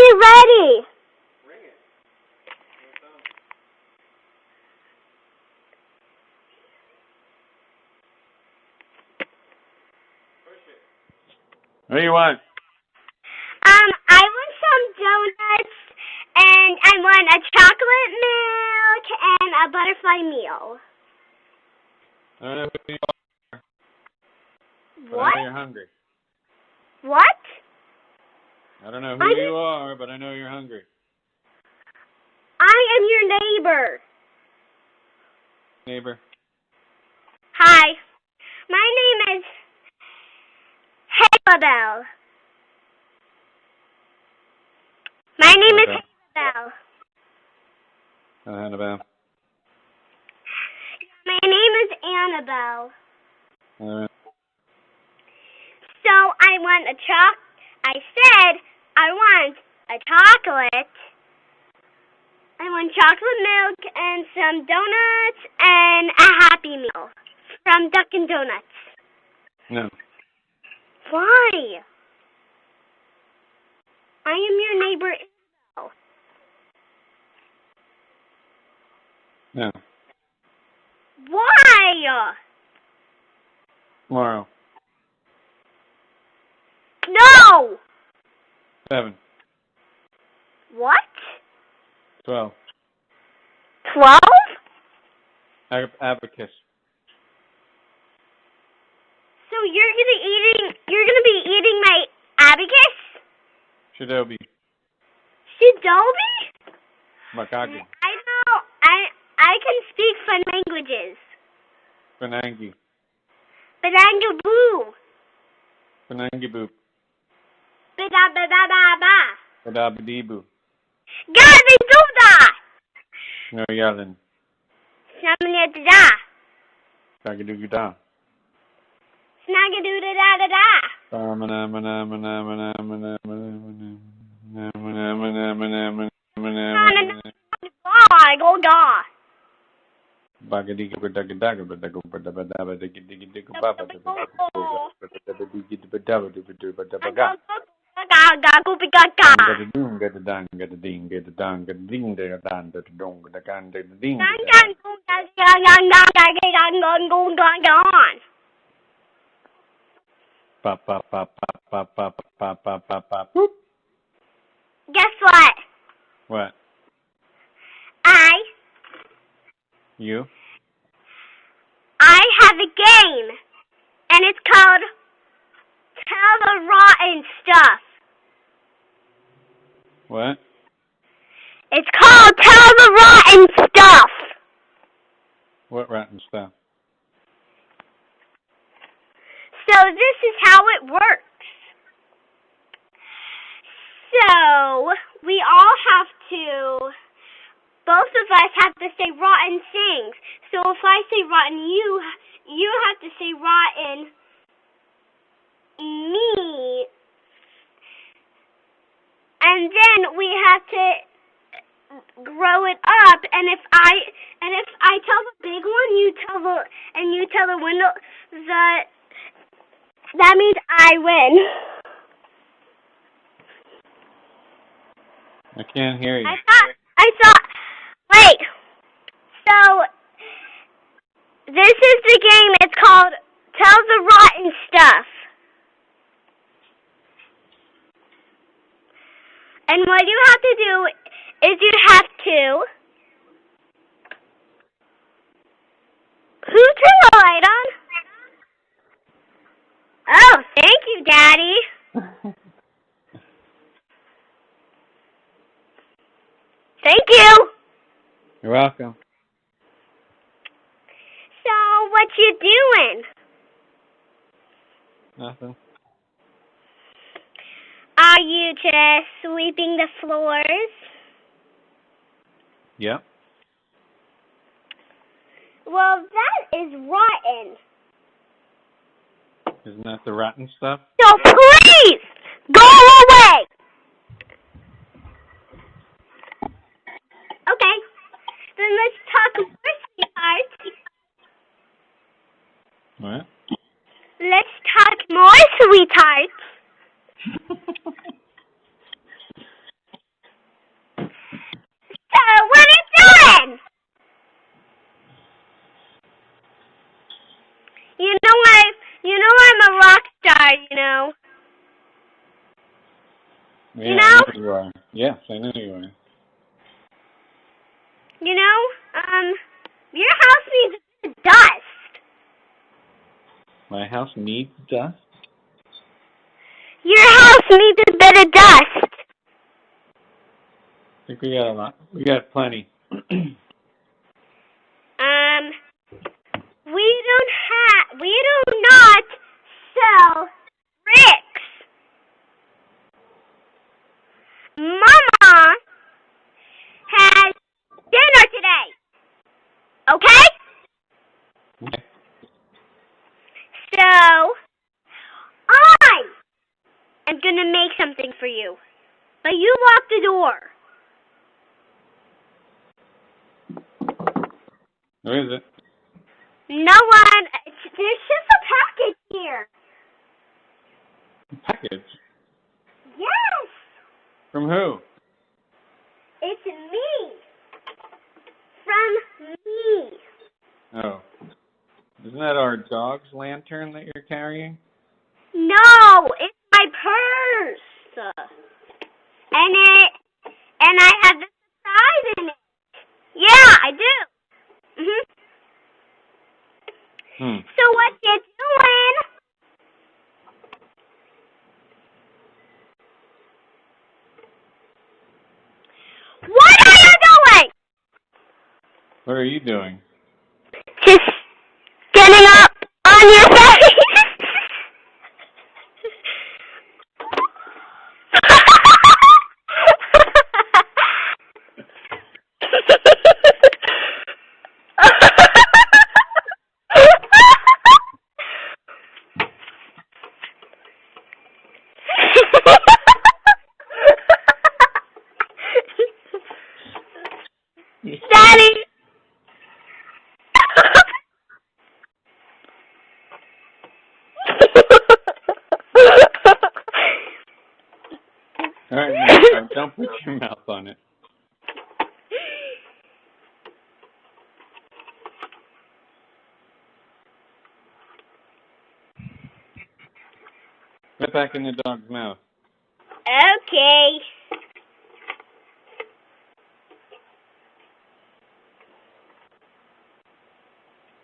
you ready? Ring it. Push it. What do you want? I want some donuts, and I want a chocolate milk and a butterfly meal. I don't know who you are. What? But I know you're hungry. What? I don't know who you are, but I know you're hungry. I am your neighbor. Neighbor. Hi. My name is Hayley. My name is Hayley. Annabelle. My name is Annabelle. Alright. So I said I want a chocolate. I want chocolate milk and some donuts and a Happy Meal from Dunkin' Donuts. No. Why? I am your neighbor. No. Why? Tomorrow. No! 7. What? 12. 12? Abacus. So you're gonna be eating my abacus? Shadobi. Shidobi? Makagi. I know. I can speak fun languages. Panangi. Badangaboo. Panangi boop. Ba-da-ba-ba-ba-ba. Badabadibu. Gabi-doo-da. No yelling. Snamanya-da-da. Sagadoo-da. Snagga-doo-da-da-da-da. Go-ga. Guess what? What? You? I have a game, and it's called Tell the Rotten Stuff. What? It's called Tell the Rotten Stuff. What rotten stuff? So this is how it works. So we all have to, both of us have to say rotten things. So if I say rotten you have to say rotten me. And then we have to grow it up, and if I tell the big one, you tell the window, that means I win. I can't hear you. I thought, wait. So, this is the game. It's called Tell the Rotten Stuff. And what you have to do is you have to... Who turned the light on? Oh, thank you, Daddy. Thank you. You're welcome. So, what you doing? Nothing. Are you just sweeping the floors? Yep. Well, that is rotten. Isn't that the rotten stuff? So please, go away! Okay, then let's talk more, sweetheart. What? Let's talk more, sweetheart. Yeah, You I know? know who you are. Yes, I know who you are. You know, your house needs a bit of dust. My house needs dust? Your house needs a bit of dust. I think we got a lot. We got plenty. We do not sell bricks. Mama has dinner today. Okay? Okay. So, I am going to make something for you. But you lock the door. Who is it? No one. There's just a package here. A package? Yes. From who? It's me. From me. Oh. Isn't that our dog's lantern that you're carrying? No, it's my purse. And I have the surprise in it. Yeah, I do. So what you doing? What are you doing? What are you doing? Just getting up on your face. Daddy. All right, don't put your mouth on it. Put it back in the dog's mouth. Okay.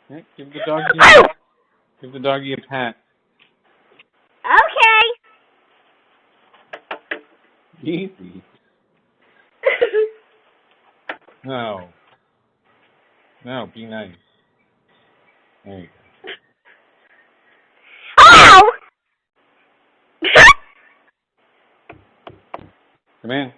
Yeah, give the doggy a pat. Okay. Easy. No. No, be nice. There you go. Oh! Come in.